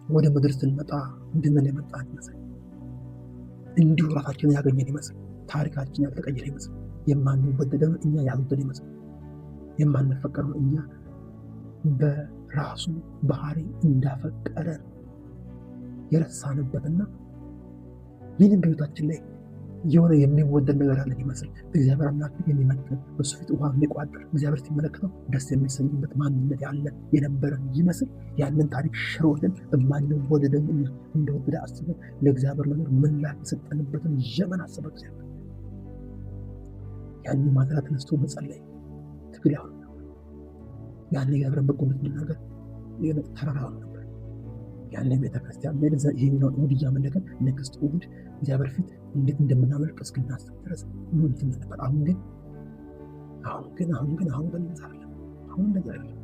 ወደ ምድር ስንመጣ እንድንን የመጣን ይመስል እንዲሁ ራሳችንን ያገኘን ይመስል ታሪካችን ያልተቀየረ ይመስል የማንወደደው እኛ ያልወደደ ይመስል የማንፈቀረው እኛ በራሱ ባህሪ እንዳፈቀረን የረሳንበትና ይህንን በሕይወታችን ላይ የሆነ የሚወደድ ነገር አለን ይመስል እግዚአብሔር አምላክ የሚመጥን በሱ ፊት ውሃ የሚቋጥር እግዚአብሔር ሲመለከተው ደስ የሚሰኝበት ማንነት ያለን የነበረን ይመስል ያንን ታሪክ ሽሮልን የማንወደደን እኛ እንደወደደ አስበን ለእግዚአብሔር ነገር ምላሽ የሰጠንበትን ዘመን አሰበ እግዚአብሔር። ያንን ማድረግ ተነስቶ መጸለይ ትግል ያሆን ነበር። ያን የእግዚአብሔርን በጎነት መናገር ተራራ ሆነ ነበር። ያን ቤተክርስቲያን ሄደን ይሄኛው እሑድ እያመለከን ንግስት እሑድ እግዚአብሔር ፊት እንዴት እንደምናመልክ እስክናስብ ድረስ እንትን ነበር። አሁን ግን እንደዛ አይደለም።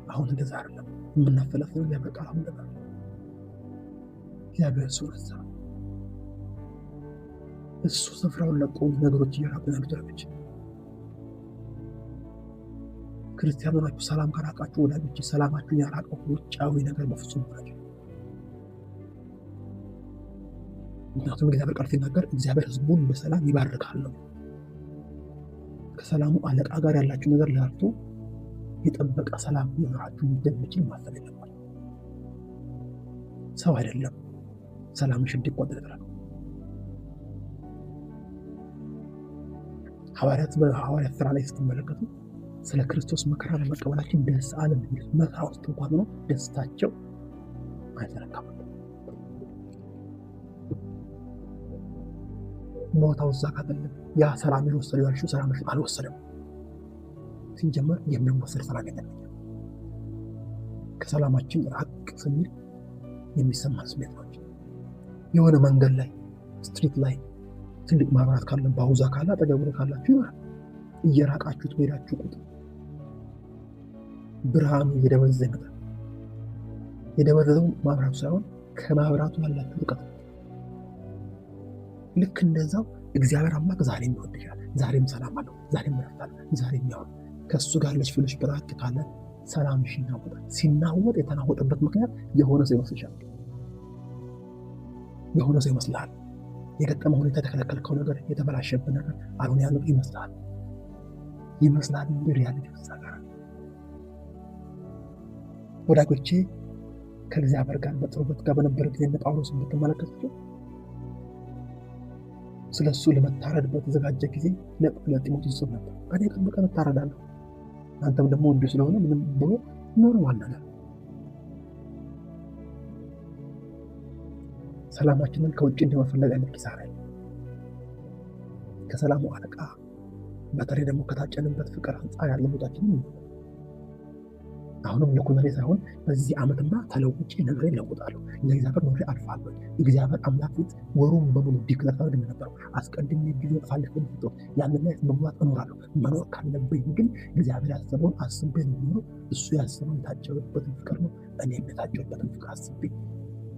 አሁን እንደዛ አይደለም። የምናፈላፍለው እግዚአብሔር ቃል አሁን እንደዛ አይደለም። እግዚአብሔር እሱ ረሳ። እሱ ስፍራውን ለቆ ነገሮች እየራቁ ያሉት ወዳጆች፣ ክርስቲያኖ ናችሁ። ሰላም ከራቃችሁ ወዳጆች፣ ሰላማችሁን ያራቀው ውጫዊ ነገር በፍጹም ናቸው። ምክንያቱም እግዚአብሔር ቃል ሲናገር እግዚአብሔር ሕዝቡን በሰላም ይባርካል ነው። ከሰላሙ አለቃ ጋር ያላችሁ ነገር ላርቶ የጠበቀ ሰላም ሊኖራችሁ እንደሚችል ማሰብ የለባችሁ። ሰው አይደለም ሰላም ሽድ ይቆጠራል። ሐዋርያት በሐዋርያት ሥራ ላይ ስትመለከቱ ስለ ክርስቶስ መከራ ለመቀበላችን ደስ አለን የሚሉት መከራ ውስጥ እንኳን ነው ደስታቸው አይተረካም። ቦታው እዛ ካደለም ያ ሰላም የወሰደው ያልሽው ሰላም አልወሰደም። ሲጀመር የሚወሰድ ሰላም የለም። ከሰላማችን ራቅ ስንል የሚሰማን ስሜት ነው። የሆነ መንገድ ላይ ስትሪት ላይ ትልቅ ማብራት ካለ ባውዛ ካለ አጠገቡ ካላችሁ ይሆናል። እየራቃችሁት ሄዳችሁ ቁጥር ብርሃኑ እየደበዘዘ ይመጣል። የደበዘዘው ማብራቱ ሳይሆን ከማብራቱ ያላችሁ ርቀት። ልክ እንደዛው እግዚአብሔር አምላክ ዛሬም ይወድሻል፣ ዛሬም ሰላም አለው፣ ዛሬም ረፍታል፣ ዛሬም ያው ከሱ ጋር ለሽ ፍልሽ ብራቅ ካለ ሰላምሽ ይናወጣል። ሲናወጥ የተናወጠበት ምክንያት የሆነ ሰው ይመስልሻል፣ የሆነ ሰው ይመስልሃል። የገጠመ ሁኔታ የተከለከልከው ነገር የተበላሸበት ነገር አሁን ያለው ይመስላል እንጂ ሪያሊቲ ተሳጋራ። ወዳጆቼ ከእግዚአብሔር ጋር በጥሩበት ጋር በነበረ ጊዜ እንደ ጳውሎስ ብትመለከቱ ስለሱ ለመታረድ በተዘጋጀ ጊዜ ለጢሞቴዎስ ጽፎ ነበር። እኔ ቀን በቀን እታረዳለሁ፣ አንተም ደግሞ እንዲሁ ስለሆነ ምንም ብሎ ኖርማል ነገር። ሰላማችንን ከውጭ እንደመፈለግ አይነት ኪሳራ ከሰላሙ አለቃ በተለይ ደግሞ ከታጨንበት ፍቅር አንጻር ያለ ቦታችንን አሁንም ለኩነሬ ሳይሆን በዚህ ዓመትና ተለውጬ ነገሬን ለውጣለሁ፣ ለእግዚአብሔር ኖሬ አልፋለሁ። እግዚአብሔር አምላክ ፊት ወሩን በሙሉ ዲክለር አድርግ ነበር። አስቀድሜ ጊዜ ፋልፍ ፍቶ ያንን ላይ መሙላት እኖራለሁ። መኖር ካለብኝ ግን እግዚአብሔር ያሰበውን አስቤ ነው። እሱ ያሰበውን የታጨበበትን ፍቅር ነው። እኔ የታጨበበትን ፍቅር አስቤ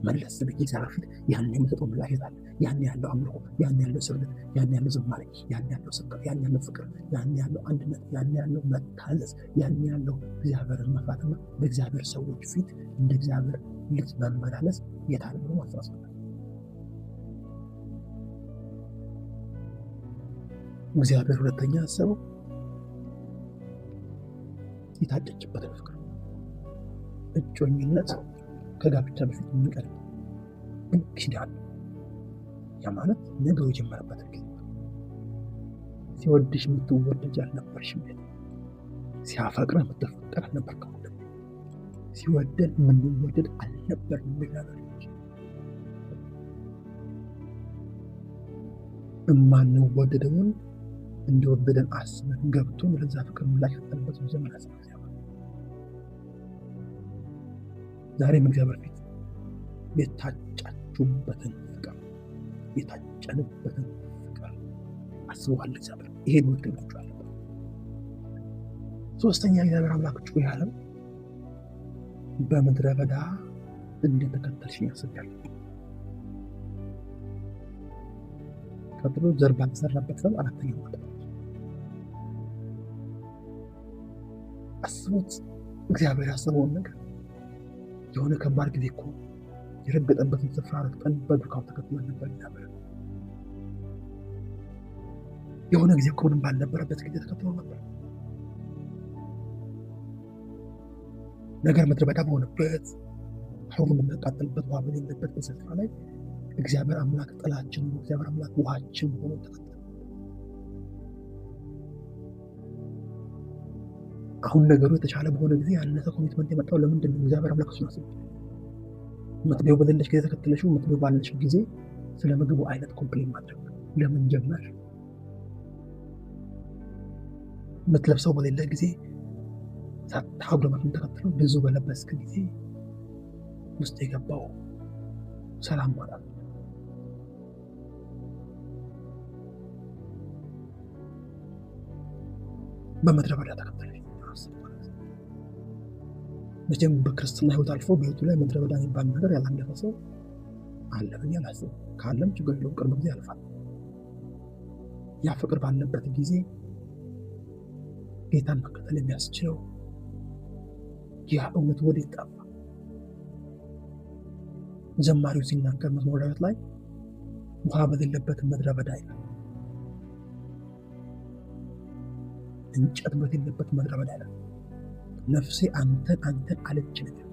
መለስ ብዬ እግዚአብሔር ፊት ያን የምሰጠው ምላሽ አለ። ያን ያለው አምልኮ፣ ያን ያለው ስግደት፣ ያን ያለው ዝማሬ፣ ያን ያለው ስብከት፣ ያን ያለው ፍቅር፣ ያን ያለው አንድነት፣ ያን ያለው መታዘዝ፣ ያን ያለው እግዚአብሔርን መፍራትና በእግዚአብሔር ሰዎች ፊት እንደ እግዚአብሔር ልጅ መመላለስ የታለ ነው ማስረስ። እግዚአብሔር ሁለተኛ ያሰበው የታጨችበትን ፍቅር እጮኝነት ከጋብቻ በፊት የሚቀርብ ግን ኪዳን። ያ ማለት ነገሩ የጀመረበት ጊዜ ሲወድሽ የምትወደጅ አልነበርሽም። ሲያፈቅረህ የምትፈቀር አልነበርክም። ሲወደድ የምንወደድ አልነበርንም። ነገሮች የማንወደደውን እንደወደደን አስበን ገብቶን ለዛ ፍቅር ምላሽ ሰጠንበት ዘመን አስበ ዛሬም እግዚአብሔር ፊት የታጫችሁበትን ፍቅር የታጨንበትን ፍቅር አስበዋል እግዚአብሔር። ይሄን ወደዳችኋል። ሶስተኛ እግዚአብሔር አምላክ ጩኸ ያለው በምድረ በዳ እንደተከተልሽኝ አስቤያለሁ። ቀጥሎ ዘር ባልተዘራበት ሰው አራተኛው ማለት አስቡት። እግዚአብሔር ያሰበውን ነገር የሆነ ከባድ ጊዜ እኮ የረገጠበትን ስፍራ ረግጠን በዱካው ተከትለን ነበር። እግዚአብሔር የሆነ ጊዜ እኮ ምንም ባልነበረበት ጊዜ ተከትሎ ነበር። ነገር ምድረ በዳ በሆነበት ሁሉ የምናቃጥልበት ውሃ በሌለበት በስፍራ ላይ እግዚአብሔር አምላክ ጥላችን ነው። እግዚአብሔር አምላክ ውሃችን ሆኖ ተከተለ። አሁን ነገሩ የተሻለ በሆነ ጊዜ ያነሰ ኮሚትመንት የመጣው ለምንድን ነው? እግዚአብሔር አምላክ እሱን አስብ። መጥቢያው በሌለሽ ጊዜ ተከተለሽው፣ መጥቢያው ባለሽ ጊዜ ስለ ምግቡ አይነት ኮምፕሌን ማድረግ ለምን ጀመር? የምትለብሰው በሌለ ጊዜ ሳታጉረመርም ተከትለው ብዙ በለበስክ ጊዜ ውስጥ የገባው ሰላም ማለት ነው። በምድረ በዳ ተከተለሽ መቼም በክርስትና ህይወት አልፎ በህይወቱ ላይ ምድረ በዳ የሚባል ነገር ያላለፈ ሰው አለ ብዬ አላስብም። ካለም ችግር የለውም፣ ቅርብ ጊዜ ያልፋል። ያ ፍቅር ባለበት ጊዜ ጌታን መከተል የሚያስችለው ያ እውነት ወዴት ጠፋ? ዘማሪው ሲናገር መዝሙረ ዳዊት ላይ ውሃ በሌለበት ምድረ በዳ ይላል፣ እንጨት በሌለበት ምድረ በዳ ይላል። ነፍሴ አንተን አለች ነገር።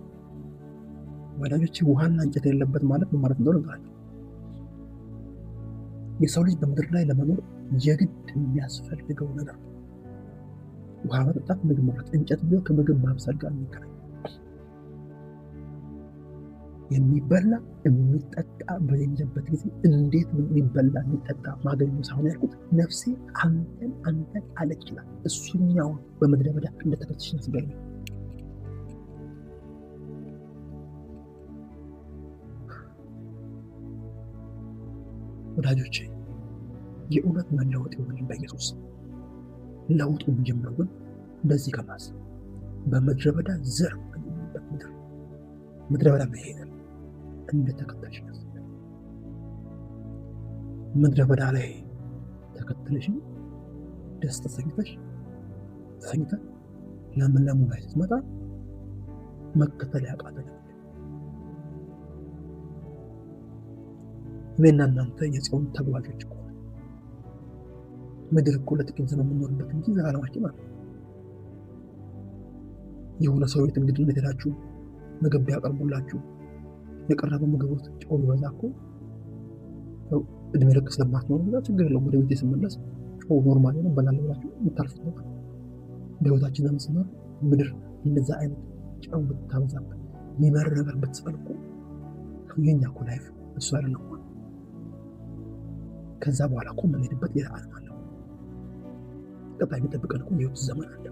ወዳጆቼ ውሃና እንጨት የሌለበት ማለት ምን ማለት እንደሆነ ነገራቸው። የሰው ልጅ በምድር ላይ ለመኖር የግድ የሚያስፈልገው ነገር ውሃ መጠጣት፣ ምግብ መብላት። እንጨት ቢሆን ከምግብ ማብሰል ጋር የሚገናኝ የሚበላ የሚጠጣ በሌለበት ጊዜ እንዴት የሚበላ የሚጠጣ ማገኙ ሳይሆን ያልኩት ነፍሴ አንተን አለች ይላል። እሱኛው በምድረ በዳ እንደተከተልሽ ያስገኝ። ወዳጆቼ የእውነት መለወጥ ይሆን በኢየሱስ ለውጡ የሚጀምረው ግን በዚህ ከማሰብ በምድረ በዳ ዘር ምድረ በዳ መሄድ እንደተከተልሽ ያስገኝ። ምድረ በዳ ላይ ተከተልሽ ደስ ተሰኝተሽ ለምለሙ ላይ ስትመጣ መከተል ያቃተሽ እኔና እናንተ የጽዮን ተጓዦች እኮ ምድር እኮ ለጥቂት ዘመን የምንኖርበት እንጂ ዘላለማችን አለ። የሆነ ሰው ቤት እንግድነት ሄዳችሁ ምግብ ቢያቀርቡላችሁ የቀረበው ምግብ ውስጥ ጨው ቢበዛ እኮ እድሜ ልክ ስለማትኖሩ ችግር የለውም። ወደ ቤት ስመለስ ጨው ኖርማል ነው በላለ ብላችሁ የምታልፉት ነው። በህይወታችን ለመስኖር ምድር እንደዛ አይነት ጨው ብታበዛበት የሚመር ነገር ብትፈልቁ የኛ እኮ ላይፍ እሱ አይደለም። ከዛ በኋላ እኮ የምንሄድበት ሌላ ዓለም አለ። ቀጣይ የሚጠብቀን እኮ የህይወት ዘመን አለ።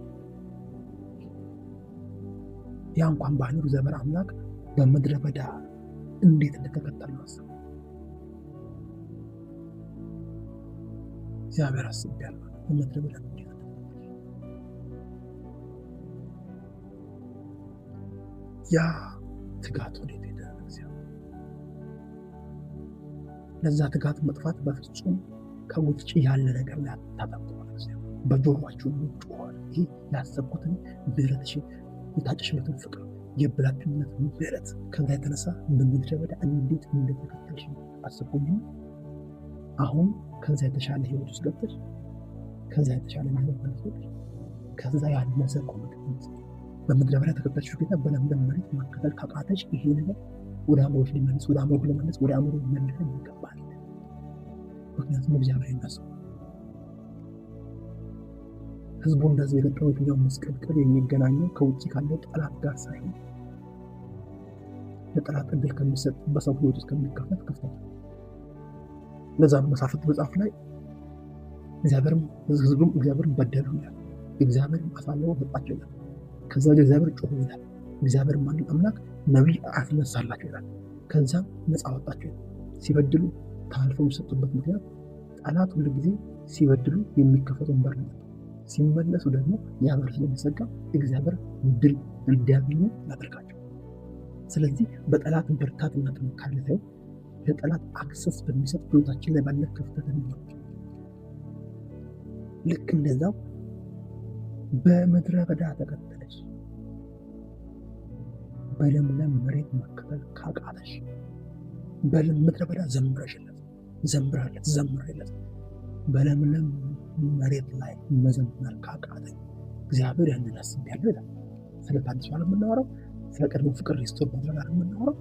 ያ እንኳን ባይኖር እግዚአብሔር አምላክ በምድረ በዳ እንዴት እንደተከተል ማሰብ እግዚአብሔር አስቤያለሁ። በምድረ በዳ እንዴት ያ ትጋት ወዴት ሄደ? ለዛ ትጋት መጥፋት በፍጹም ከውጭ ያለ ነገር ላይ ታጣጣው። በጆሮአችሁ ጮኻል። ይሄ ያሰብኩትን ምህረትሽን የታጨሽበትን ፍቅር የብላቴንነት ምህረት ከዛ የተነሳ በምድረ በዳ እንዴት እንደተከተልሽ አስቡኝ። አሁን ከዛ የተሻለ ህይወት ውስጥ ገብተሽ ከዛ የተሻለ ህይወት መልሶች ከዛ ያነሰ ኮሚትመንት በምድረ በዳ ተከተልሽ ጌታ በለምለም መሬት መከተል ካቃተሽ ይሄ ነገር ወደ አእምሮሽ ሊመለስ ወደ አእምሮሽ ሊመለስ ወደ አእምሮሽ ሊመለስ ይገባል። ምክንያቱም እግዚአብሔር ይመስገን ህዝቡ እንደዚህ የገጠመው የትኛው መስቀልቅል የሚገናኘው ከውጭ ካለው ጠላት ጋር ሳይሆን ለጠላት እድል ከሚሰጥ በሰው ህይወት ውስጥ ከሚከፈት ክፍተት። ለዛ ነው መሳፍንት መጽሐፍ ላይ ህዝቡም እግዚአብሔርን በደሉ ይላል። እግዚአብሔርም አሳልፎ ሰጣቸው ይላል። ከዛ ወደ እግዚአብሔር ጮኹ ይላል። እግዚአብሔር ማንም አምላክ ነቢይ አስነሳላቸው ይላል። ከዛም ነፃ ወጣቸው። ሲበድሉ ታልፈው የሚሰጡበት ምክንያት ጠላት ሁሉ ጊዜ ሲበድሉ የሚከፈቱን በር ነው። ሲመለሱ ደግሞ ያ በር ስለሚዘጋ እግዚአብሔር ድል እንዲያገኙ ያደርጋቸው። ስለዚህ በጠላት ብርታትና ጥንካሬ ላይ ለጠላት አክሰስ በሚሰጥ ህይወታችን ላይ ባለ ክፍተት ነው። ልክ እንደዛው በምድረ በዳ ተከተለች በለምለም መሬት መከተል ካቃተሽ፣ ምድረ በዳ ዘምረህለት በለምለም መሬት ላይ መዘመር ካቃተኝ እግዚአብሔር ያንን አስቤያለሁ ይላል። ስለ ታድሶ ነው የምናወራው። ስለ ቀድሞ ፍቅር ሪስቶር ማድረግ ነው የምናወራው።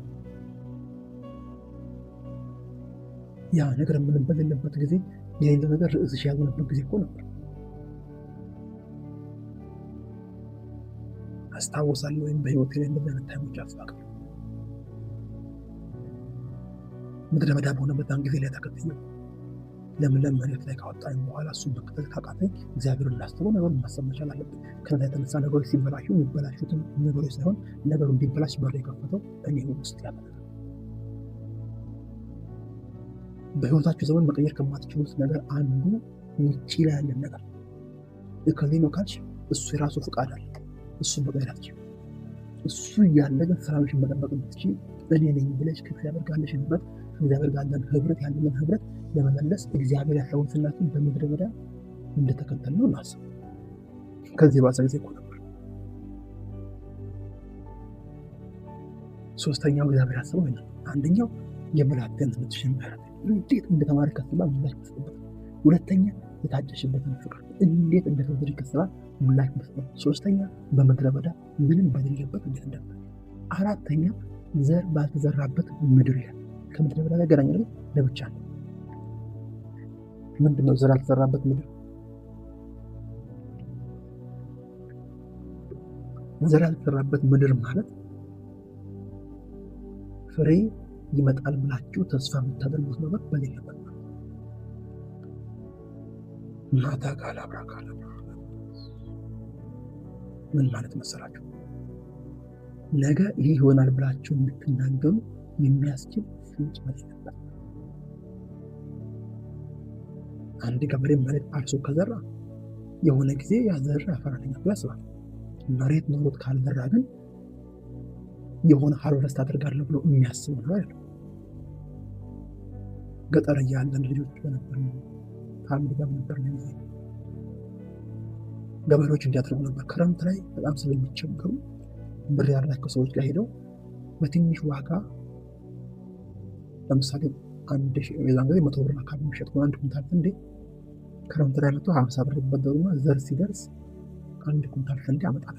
ያ ነገር ምንም በሌለበት ጊዜ የሌለው ነገር ርዕስሽ ያልሆነበት ጊዜ እኮ ነበር። አስታውሳለሁ ወይም በህይወቴ ላይ እንደዚህ አይነት ታይሞች አስታውቃለሁ። ምድረ በዳ በሆነበትን ጊዜ ላይ ተከትየው ለምለም መሬት ላይ ካወጣኝ በኋላ እሱን መከተል ካቃተኝ እግዚአብሔር እንዳስተው ነገሩን ማሰብ መቻል አለብን። ከዛ የተነሳ ነገሮች ሲበላሹ የሚበላሹትን ነገሮች ሳይሆን ነገሩ እንዲበላሽ በር የከፈተው እኔ ውስጥ ያለ ነገር። በህይወታችሁ ዘመን መቀየር ከማትችሉት ነገር አንዱ ውጪ ላይ ያለን ነገር እከሌ ነው ካልሽ እሱ የራሱ ፍቃድ አለ። እሱ መቀየር አትችይም። እሱ እያለ ግን ሰላምሽን መጠበቅ የምትችይ እኔ ነኝ ብለሽ ከእግዚአብሔር ጋር ያለሽን ህብረት፣ ከእግዚአብሔር ጋር ያለን ህብረት ለመመለስ እግዚአብሔር ያለውን ስላችሁ በምድረ በዳ እንደተከተል ነው እናስብ። ከዚህ ባሰ ጊዜ እኮ ነበር። ሶስተኛው እግዚአብሔር ያሰበው ይሄ። አንደኛው የብላቴንነትሽን ምሕረት እንዴት እንደተማረ ከስባ ምላሽ መስጠት። ሁለተኛ የታጨሽበትን ፍቅር እንዴት እንደተወደደ ከስባ ምላሽ መስጠት። ሶስተኛ በምድረ በዳ ምንም በሌለበት እንዴት እንደነበር። አራተኛ ዘር ባልተዘራበት ምድር ላይ ከምድረ በዳ ጋር ገናኝ ነው ለብቻ ነው። ምንድነው ዘር ያልተዘራበት ምድር? ዘር ያልተዘራበት ምድር ማለት ፍሬ ይመጣል ብላችሁ ተስፋ የምታደርጉት ነገር በሌለበት ነው። ማታ ካላብራ ምን ማለት መሰላችሁ? ነገ ይህ ይሆናል ብላችሁ እንድትናገሩ የሚያስችል ፍንጭ በሌለበት። አንድ ገበሬ መሬት አርሶ ከዘራ የሆነ ጊዜ ያዘራ ያፈራልኛል ብሎ ያስባል። መሬት ኖሮት ካልዘራ ግን የሆነ ሃርቨስት አደርጋለሁ ብሎ የሚያስበው ነው አይደል? ገጠር እያለን ልጆች በነበር ፋሚሊ ጋር ነበር ነው ጊዜ ገበሬዎች እንዲያደርጉ ነበር። ክረምት ላይ በጣም ስለሚቸገሩ ብር ያላቸው ሰዎች ጋር ሄደው በትንሽ ዋጋ ለምሳሌ የዛን ጊዜ 100 ብር አካባቢ የሚሸጥ አንድ ኩንታል ስንዴ ክረምት ላይ 50 ብር ይበደሩና ዘር ሲደርስ አንድ ኩንታል ስንዴ ያመጣል።